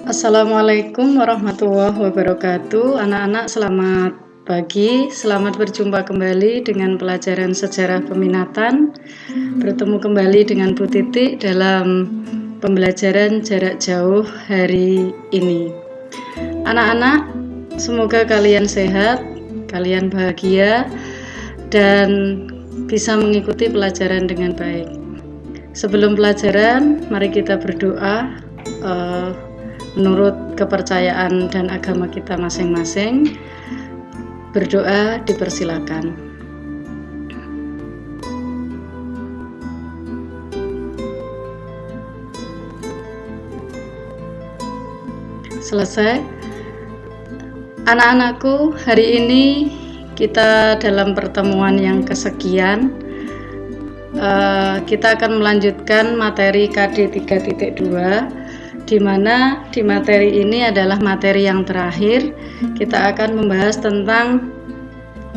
Assalamualaikum warahmatullahi wabarakatuh. Anak-anak, selamat pagi. Selamat berjumpa kembali dengan pelajaran sejarah peminatan. Bertemu kembali dengan Bu Titik dalam pembelajaran jarak jauh hari ini. Anak-anak, semoga kalian sehat, kalian bahagia, dan bisa mengikuti pelajaran dengan baik. Sebelum pelajaran, mari kita berdoa menurut kepercayaan dan agama kita masing-masing. Berdoa dipersilakan. Selesai. Anak-anakku, hari ini kita dalam pertemuan yang kesekian. Kita akan melanjutkan materi KD 3.2, di mana di materi ini adalah materi yang terakhir. Kita akan membahas tentang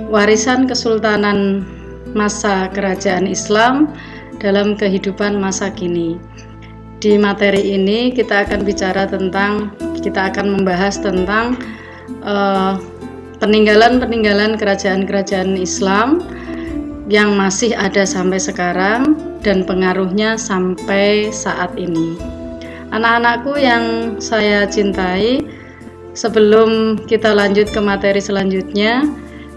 warisan kesultanan masa kerajaan Islam dalam kehidupan masa kini. Di materi ini kita akan membahas tentang peninggalan-peninggalan kerajaan-kerajaan Islam yang masih ada sampai sekarang dan pengaruhnya sampai saat ini. Anak-anakku yang saya cintai, sebelum kita lanjut ke materi selanjutnya,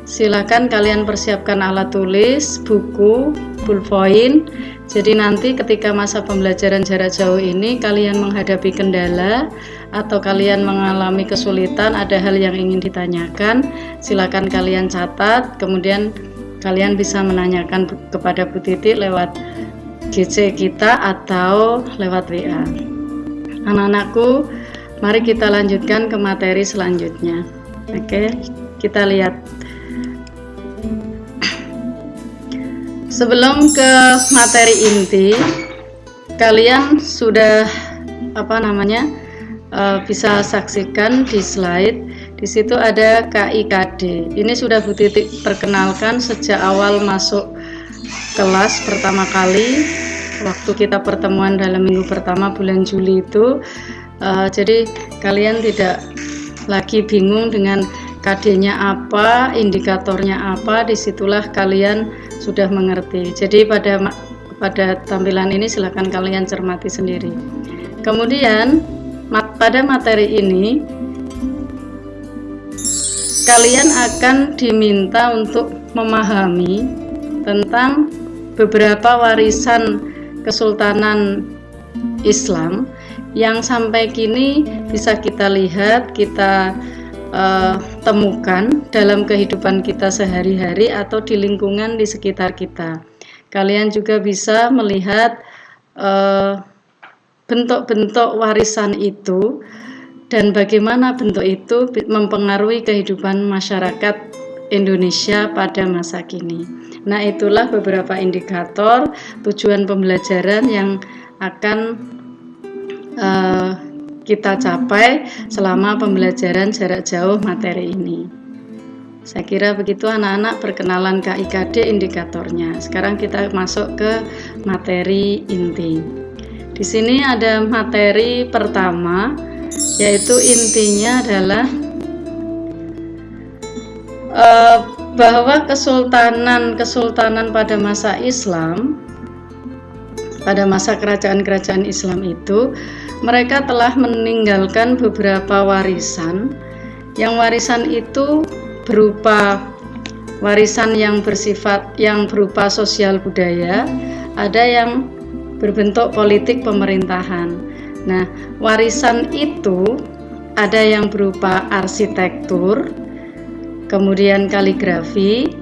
silakan kalian persiapkan alat tulis, buku, ballpoint. Jadi nanti ketika masa pembelajaran jarak jauh ini kalian menghadapi kendala atau kalian mengalami kesulitan, ada hal yang ingin ditanyakan, silakan kalian catat, kemudian kalian bisa menanyakan kepada Bu Titik lewat GC kita atau lewat WA. Anak-anakku, mari kita lanjutkan ke materi selanjutnya. Oke, kita lihat. Sebelum ke materi inti, kalian sudah bisa saksikan di slide. Di situ ada KIKD. Ini sudah Bu Titik perkenalkan sejak awal masuk kelas pertama kali. Waktu kita pertemuan dalam minggu pertama bulan Juli itu, jadi kalian tidak lagi bingung dengan KD-nya apa, indikatornya apa, disitulah kalian sudah mengerti. Jadi pada tampilan ini silakan kalian cermati sendiri. Kemudian pada materi ini kalian akan diminta untuk memahami tentang beberapa warisan Kesultanan Islam yang sampai kini bisa kita lihat, kita temukan dalam kehidupan kita sehari-hari atau di lingkungan di sekitar kita. Kalian juga bisa melihat bentuk-bentuk warisan itu dan bagaimana bentuk itu mempengaruhi kehidupan masyarakat Indonesia pada masa kini. Nah, itulah beberapa indikator tujuan pembelajaran yang akan kita capai selama pembelajaran jarak jauh materi ini. Saya kira begitu anak-anak perkenalan KIKD indikatornya. Sekarang kita masuk ke materi inti. Di sini ada materi pertama, yaitu intinya adalah bahwa kesultanan pada masa Islam, pada masa kerajaan-kerajaan Islam itu, mereka telah meninggalkan beberapa warisan. Yang warisan itu berupa warisan yang berupa sosial budaya, ada yang berbentuk politik pemerintahan. Nah, warisan itu ada yang berupa arsitektur, kemudian kaligrafi,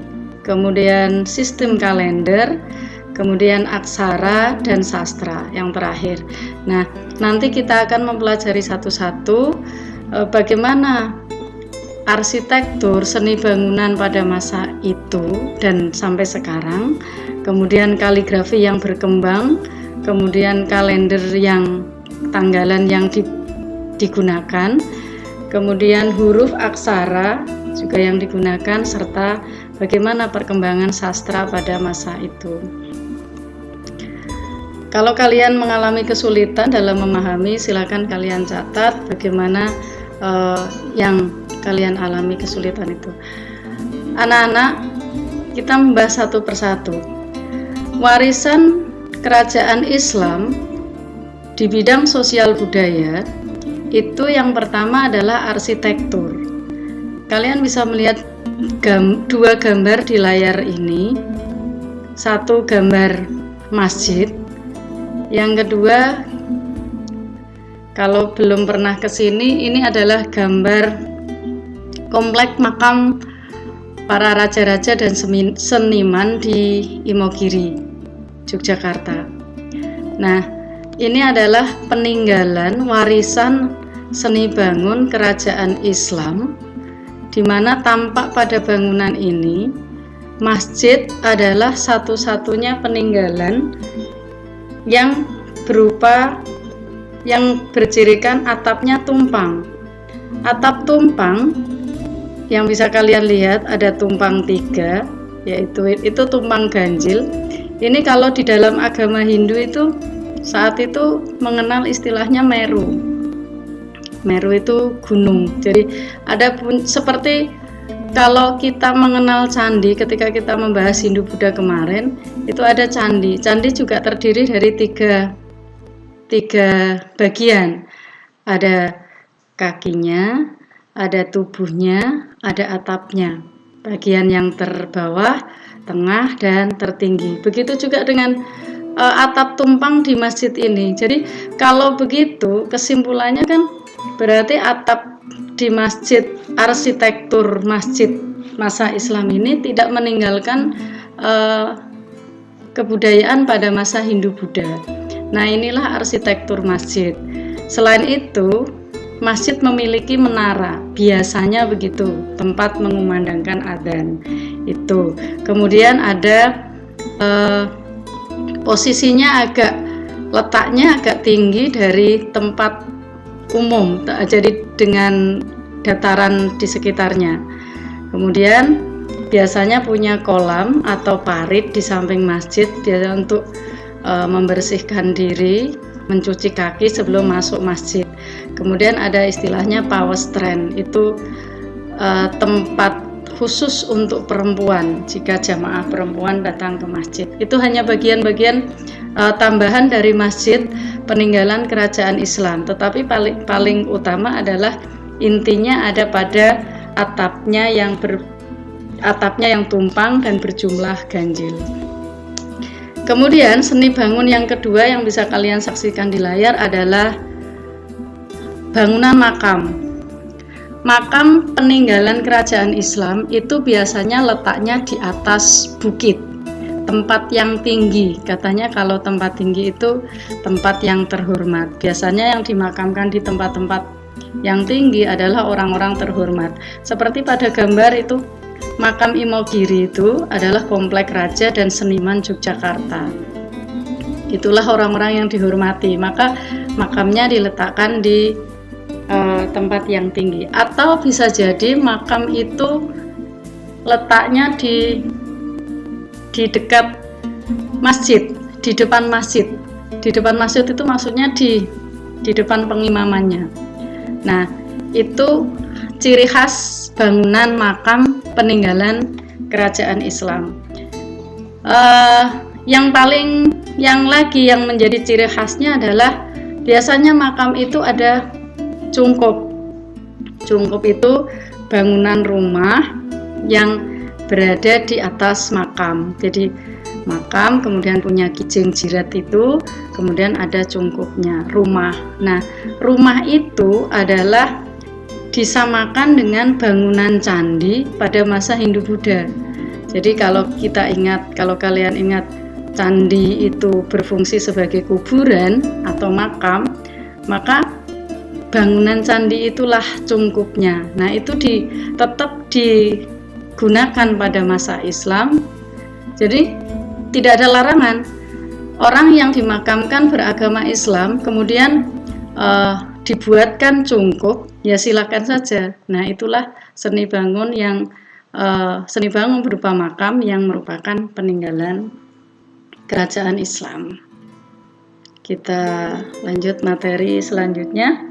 kemudian sistem kalender, kemudian aksara dan sastra yang terakhir. Nah, nanti kita akan mempelajari satu-satu bagaimana arsitektur seni bangunan pada masa itu dan sampai sekarang, kemudian kaligrafi yang berkembang, kemudian kalender yang tanggalan yang digunakan, kemudian huruf aksara juga yang digunakan, serta bagaimana perkembangan sastra pada masa itu. Kalau kalian mengalami kesulitan dalam memahami, silakan kalian catat bagaimana yang kalian alami kesulitan itu. Anak-anak, kita membahas satu persatu. Warisan kerajaan Islam di bidang sosial budaya itu yang pertama adalah arsitektur. Kalian bisa melihat dua gambar di layar ini. Satu gambar masjid, yang kedua, kalau belum pernah ke sini, ini adalah gambar komplek makam para raja-raja dan seniman di Imogiri, Yogyakarta. Nah, ini adalah peninggalan warisan seni bangun kerajaan Islam, di mana tampak pada bangunan ini masjid adalah satu-satunya peninggalan yang bercirikan atapnya tumpang. Atap tumpang yang bisa kalian lihat ada tumpang 3, yaitu itu tumpang ganjil. Ini kalau di dalam agama Hindu itu saat itu mengenal istilahnya Meru. Meru itu gunung. Jadi ada pun seperti kalau kita mengenal candi, ketika kita membahas Hindu Buddha kemarin, itu ada candi. Candi juga terdiri dari tiga bagian. Ada kakinya, ada tubuhnya, ada atapnya. Bagian yang terbawah, tengah, dan tertinggi. Begitu juga dengan atap tumpang di masjid ini. Jadi kalau begitu kesimpulannya kan berarti atap di masjid, arsitektur masjid masa Islam ini tidak meninggalkan kebudayaan pada masa Hindu Buddha. Nah, inilah arsitektur masjid. Selain itu, masjid memiliki menara, biasanya begitu, tempat mengumandangkan adzan. Itu. Kemudian ada posisinya letaknya agak tinggi dari tempat umum, jadi dengan dataran di sekitarnya. Kemudian biasanya punya kolam atau parit di samping masjid, biasa untuk membersihkan diri, mencuci kaki sebelum masuk masjid. Kemudian ada istilahnya pawestren, itu tempat khusus untuk perempuan jika jamaah perempuan datang ke masjid. Itu hanya bagian-bagian tambahan dari masjid peninggalan kerajaan Islam, tetapi paling utama adalah intinya ada pada atapnya yang tumpang dan berjumlah ganjil. Kemudian seni bangun yang kedua yang bisa kalian saksikan di layar adalah bangunan makam. Makam peninggalan kerajaan Islam itu biasanya letaknya di atas bukit, tempat yang tinggi. Katanya kalau tempat tinggi itu tempat yang terhormat. Biasanya yang dimakamkan di tempat-tempat yang tinggi adalah orang-orang terhormat. Seperti pada gambar itu, makam Imogiri itu adalah komplek raja dan seniman Yogyakarta. Itulah orang-orang yang dihormati, maka makamnya diletakkan di tempat yang tinggi. Atau bisa jadi makam itu letaknya di dekat masjid, di depan masjid. Di depan masjid itu maksudnya di depan pengimamannya. Nah, itu ciri khas bangunan makam peninggalan kerajaan Islam. Yang menjadi ciri khasnya adalah biasanya makam itu ada cungkup. Cungkup itu bangunan rumah yang berada di atas makam. Jadi makam kemudian punya kijing jirat itu, kemudian ada cungkupnya, rumah. Nah, rumah itu adalah disamakan dengan bangunan candi pada masa Hindu Buddha. Jadi kalau kalian ingat candi itu berfungsi sebagai kuburan atau makam, maka bangunan candi itulah cungkupnya. Nah, itu tetap digunakan pada masa Islam. Jadi tidak ada larangan orang yang dimakamkan beragama Islam kemudian dibuatkan cungkup, ya silakan saja. Nah, itulah seni bangun berupa makam yang merupakan peninggalan kerajaan Islam. Kita lanjut materi selanjutnya.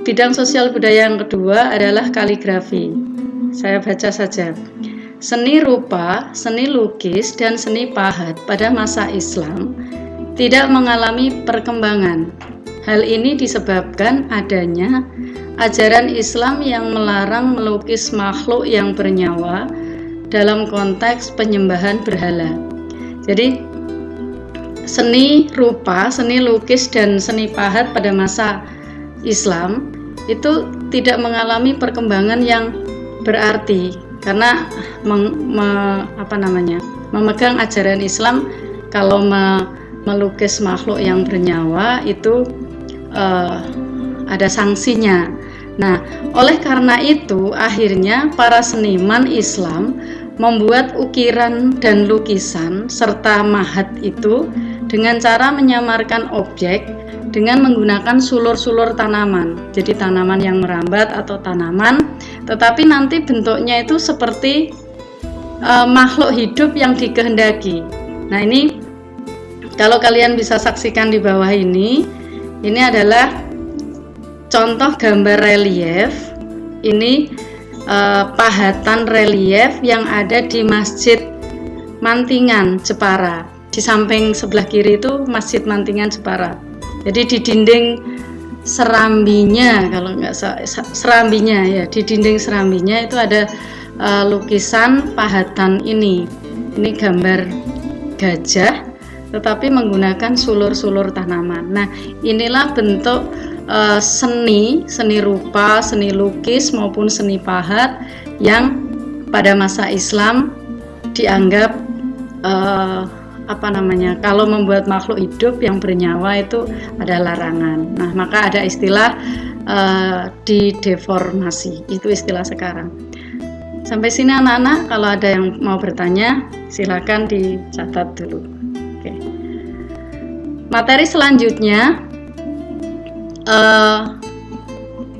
Bidang sosial budaya yang kedua adalah kaligrafi. Saya baca saja. Seni rupa, seni lukis, dan seni pahat pada masa Islam tidak mengalami perkembangan. Hal ini disebabkan adanya ajaran Islam yang melarang melukis makhluk yang bernyawa dalam konteks penyembahan berhala. Jadi seni rupa, seni lukis, dan seni pahat pada masa Islam itu tidak mengalami perkembangan yang berarti karena memegang ajaran Islam. Kalau melukis makhluk yang bernyawa itu ada sanksinya. Nah, oleh karena itu akhirnya para seniman Islam membuat ukiran dan lukisan serta mahat itu dengan cara menyamarkan objek dengan menggunakan sulur-sulur tanaman. Jadi tanaman yang merambat atau tanaman, tetapi nanti bentuknya itu seperti makhluk hidup yang dikehendaki. Nah, ini kalau kalian bisa saksikan di bawah ini adalah contoh gambar relief. Ini pahatan relief yang ada di Masjid Mantingan, Jepara. Di samping sebelah kiri itu Masjid Mantingan, Jepara. Jadi di dinding serambinya, kalau nggak serambinya ya, di dinding serambinya itu ada lukisan pahatan ini. Ini gambar gajah, tetapi menggunakan sulur-sulur tanaman. Nah, inilah bentuk seni如pa, seni lukis maupun seni pahat yang pada masa Islam dianggap kalau membuat makhluk hidup yang bernyawa itu ada larangan. Nah, maka ada istilah dideformasi, itu istilah sekarang. Sampai sini anak-anak, kalau ada yang mau bertanya silakan dicatat dulu. Oke. Materi selanjutnya,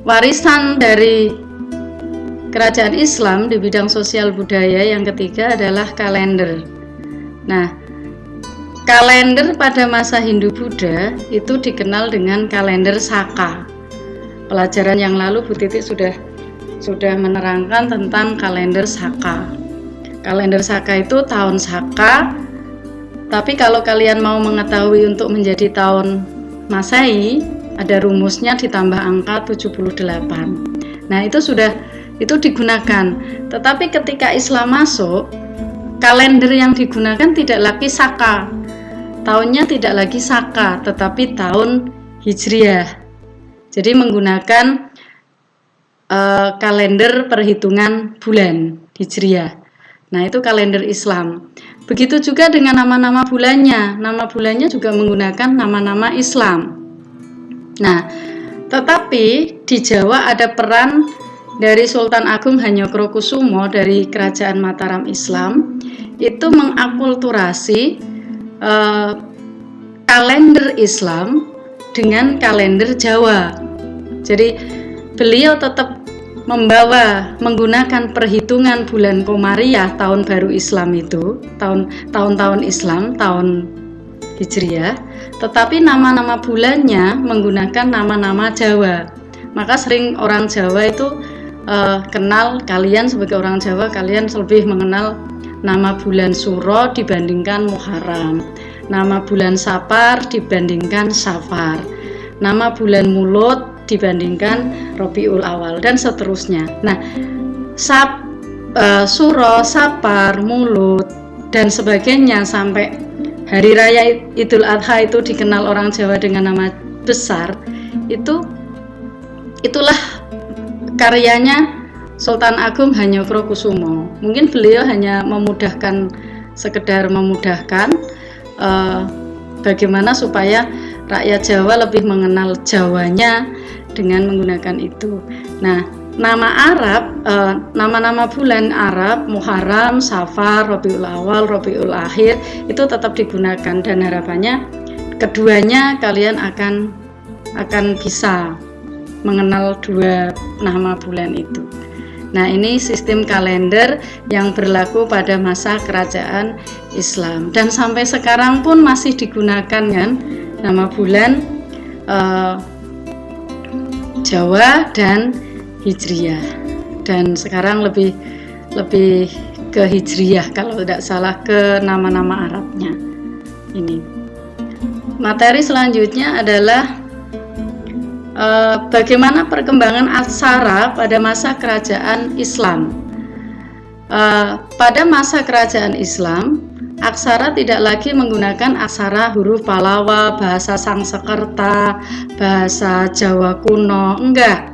warisan dari kerajaan Islam di bidang sosial budaya yang ketiga adalah kalender. Nah, kalender pada masa Hindu-Buddha itu dikenal dengan kalender Saka. Pelajaran yang lalu Bu Titi sudah menerangkan tentang kalender Saka. Kalender Saka itu tahun Saka. Tapi kalau kalian mau mengetahui untuk menjadi tahun Masehi, ada rumusnya ditambah angka 78. Nah, itu digunakan. Tetapi ketika Islam masuk, kalender yang digunakan tidak lagi Saka. Tahunnya tidak lagi Saka, tetapi tahun Hijriah. Jadi menggunakan kalender perhitungan bulan Hijriah. Nah, itu kalender Islam. Begitu juga dengan nama-nama bulannya. Nama bulannya juga menggunakan nama-nama Islam. Nah, tetapi di Jawa ada peran dari Sultan Agung Hanyokrokusumo dari Kerajaan Mataram Islam, itu mengakulturasi kalender Islam dengan kalender Jawa. Jadi beliau tetap menggunakan perhitungan bulan Komariah, tahun baru Islam itu, tahun-tahun Islam, tahun Hijriah, tetapi nama-nama bulannya menggunakan nama-nama Jawa. Maka sering orang Jawa itu kalian sebagai orang Jawa, kalian lebih mengenal nama bulan Suro dibandingkan Muharram, nama bulan Sapar dibandingkan Safar, nama bulan Mulut dibandingkan Rabiul Awal, dan seterusnya. Nah, Suro, Sapar, Mulut, dan sebagainya sampai Hari Raya Idul Adha itu dikenal orang Jawa dengan nama besar. Itulah karyanya Sultan Agung Hanyokrokusumo. Mungkin beliau hanya sekedar memudahkan bagaimana supaya rakyat Jawa lebih mengenal Jawanya dengan menggunakan itu. Nah, nama-nama bulan Arab, Muharram, Safar, Rabiul Awal, Rabiul Akhir itu tetap digunakan, dan harapannya keduanya kalian akan bisa mengenal dua nama bulan itu. Nah, ini sistem kalender yang berlaku pada masa kerajaan Islam dan sampai sekarang pun masih digunakan kan nama bulan Jawa dan Hijriah, dan sekarang lebih ke Hijriah kalau tidak salah, ke nama-nama Arabnya. Ini materi selanjutnya adalah bagaimana perkembangan aksara pada masa kerajaan Islam. Pada masa kerajaan Islam, aksara tidak lagi menggunakan aksara huruf Pallawa, bahasa Sangsekerta, bahasa Jawa kuno, enggak.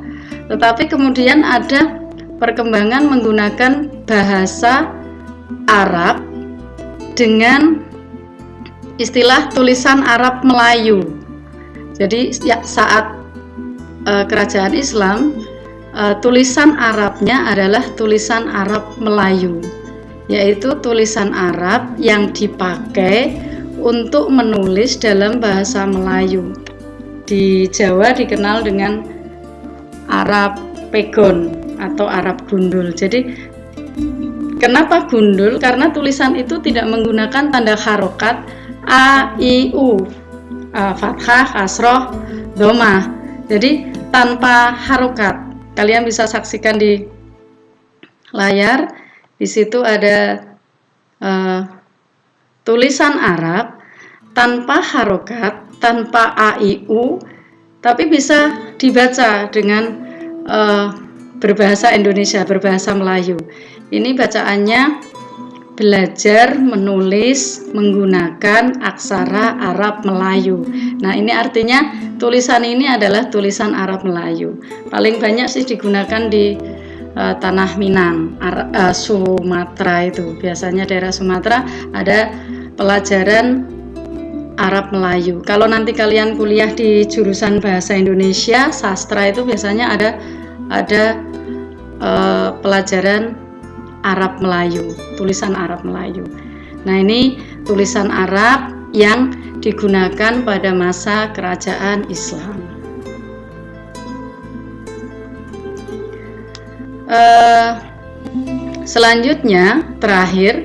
Tetapi kemudian ada perkembangan menggunakan bahasa Arab dengan istilah tulisan Arab Melayu. Jadi saat kerajaan Islam, tulisan Arabnya adalah tulisan Arab Melayu, yaitu tulisan Arab yang dipakai untuk menulis dalam bahasa Melayu. Di Jawa dikenal dengan Arab Pegon atau Arab Gundul. Jadi kenapa gundul? Karena tulisan itu tidak menggunakan tanda harokat A, I, U, fathah, kasroh, domah. Jadi tanpa harokat. Kalian bisa saksikan di layar. Di situ ada tulisan Arab tanpa harokat, tanpa A, I, U, tapi bisa dibaca dengan berbahasa Indonesia, berbahasa Melayu. Ini bacaannya belajar menulis menggunakan aksara Arab Melayu. Nah, ini artinya tulisan ini adalah tulisan Arab Melayu. Paling banyak sih digunakan di tanah Minang, Sumatera itu. Biasanya daerah Sumatera ada pelajaran Arab Melayu. Kalau nanti kalian kuliah di jurusan bahasa Indonesia, sastra itu biasanya ada pelajaran Arab Melayu, tulisan Arab Melayu. Nah, ini tulisan Arab yang digunakan pada masa kerajaan Islam. Selanjutnya, terakhir,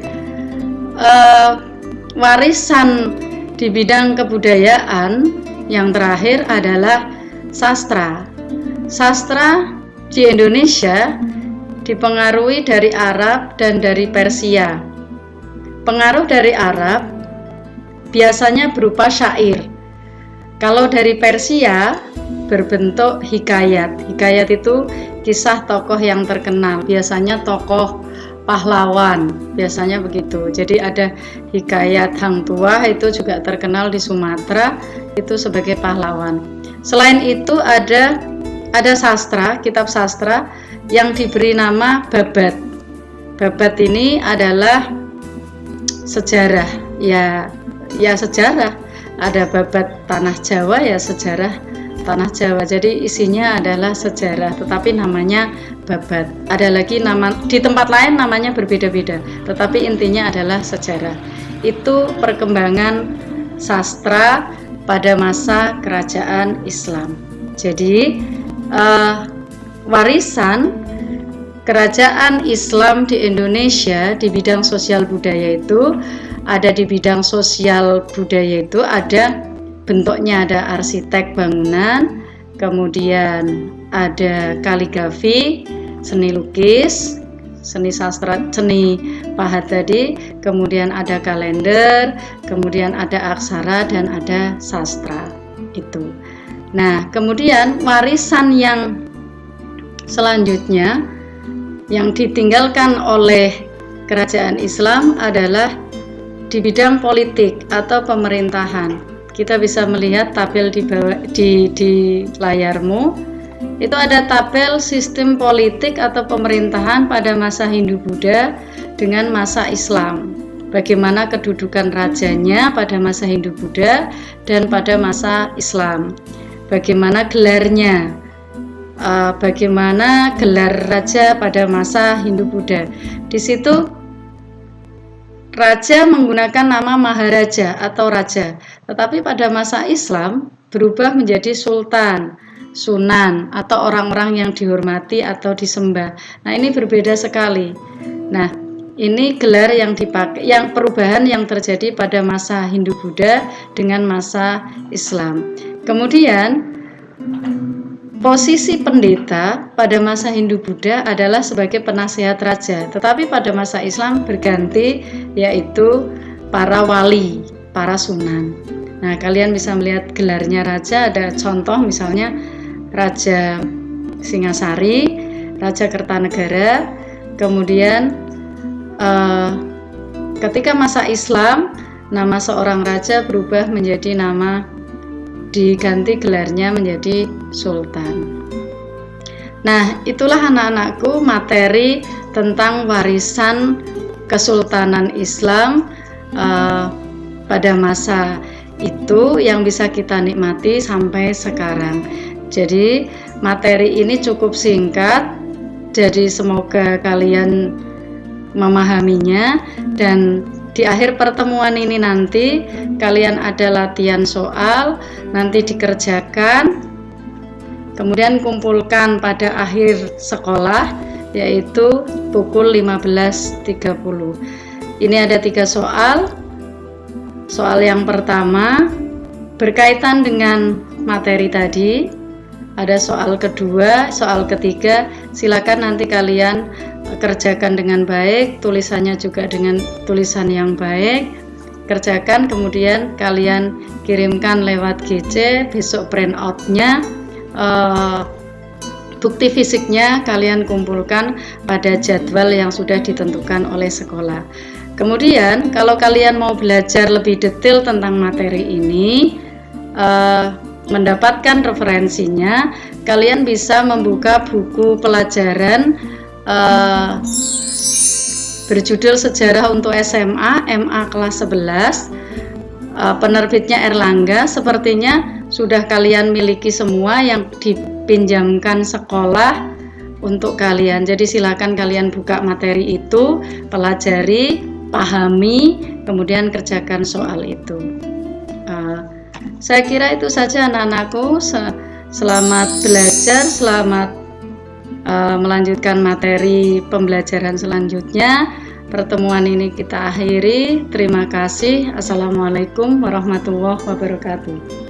warisan di bidang kebudayaan yang terakhir adalah sastra. Sastra di Indonesia dipengaruhi dari Arab dan dari Persia. Pengaruh dari Arab biasanya berupa syair. Kalau dari Persia berbentuk hikayat. Hikayat itu kisah tokoh yang terkenal, biasanya tokoh pahlawan, biasanya begitu. Jadi ada hikayat Hang Tuah, itu juga terkenal di Sumatera, itu sebagai pahlawan. Selain itu ada sastra, kitab sastra yang diberi nama babat. Babat ini adalah sejarah, ya sejarah. Ada babat tanah Jawa, ya sejarah tanah Jawa. Jadi isinya adalah sejarah, tetapi namanya babat. Ada lagi nama di tempat lain namanya berbeda-beda, tetapi intinya adalah sejarah. Itu perkembangan sastra pada masa kerajaan Islam. Jadi warisan kerajaan Islam di Indonesia di bidang sosial budaya itu ada, di bidang sosial budaya itu ada bentuknya, ada arsitek bangunan, kemudian ada kaligrafi, seni lukis, seni sastra, seni pahat tadi, kemudian ada kalender, kemudian ada aksara, dan ada sastra itu. Nah, kemudian warisan yang selanjutnya yang ditinggalkan oleh kerajaan Islam adalah di bidang politik atau pemerintahan. Kita bisa melihat tabel di layarmu. Itu ada tabel sistem politik atau pemerintahan pada masa Hindu-Buddha dengan masa Islam. Bagaimana kedudukan rajanya pada masa Hindu-Buddha dan pada masa Islam. Bagaimana gelarnya, bagaimana gelar raja pada masa Hindu-Buddha. Di situ raja menggunakan nama Maharaja atau raja, tetapi pada masa Islam berubah menjadi sultan sunan atau orang-orang yang dihormati atau disembah. Nah, ini berbeda sekali. Nah, ini gelar yang dipakai, yang perubahan yang terjadi pada masa Hindu-Buddha dengan masa Islam. Kemudian posisi pendeta pada masa Hindu-Buddha adalah sebagai penasihat raja, tetapi pada masa Islam berganti, yaitu para wali, para sunan. Nah, kalian bisa melihat gelarnya raja, ada contoh misalnya Raja Singasari, Raja Kertanegara. Kemudian ketika masa Islam, nama seorang raja berubah menjadi nama, diganti gelarnya menjadi sultan. Nah, itulah anak-anakku materi tentang warisan Kesultanan Islam pada masa itu yang bisa kita nikmati sampai sekarang. Jadi materi ini cukup singkat, jadi semoga kalian memahaminya, dan di akhir pertemuan ini nanti kalian ada latihan soal, nanti dikerjakan, kemudian kumpulkan pada akhir sekolah, yaitu pukul 15.30. Ini ada 3 soal. Soal yang pertama berkaitan dengan materi tadi, ada soal kedua, soal ketiga, silakan nanti kalian kerjakan dengan baik, tulisannya juga dengan tulisan yang baik, kerjakan, kemudian kalian kirimkan lewat GC, besok print out-nya, bukti fisiknya kalian kumpulkan pada jadwal yang sudah ditentukan oleh sekolah. Kemudian kalau kalian mau belajar lebih detail tentang materi ini, mendapatkan referensinya, kalian bisa membuka buku pelajaran berjudul Sejarah untuk SMA, MA kelas 11, penerbitnya Erlangga. Sepertinya sudah kalian miliki semua yang dipinjamkan sekolah untuk kalian. Jadi silakan kalian buka materi itu, pelajari, pahami, kemudian kerjakan soal itu. Saya kira itu saja anak-anakku. Selamat belajar, selamat melanjutkan materi pembelajaran selanjutnya. Pertemuan ini kita akhiri. Terima kasih. Assalamualaikum warahmatullahi wabarakatuh.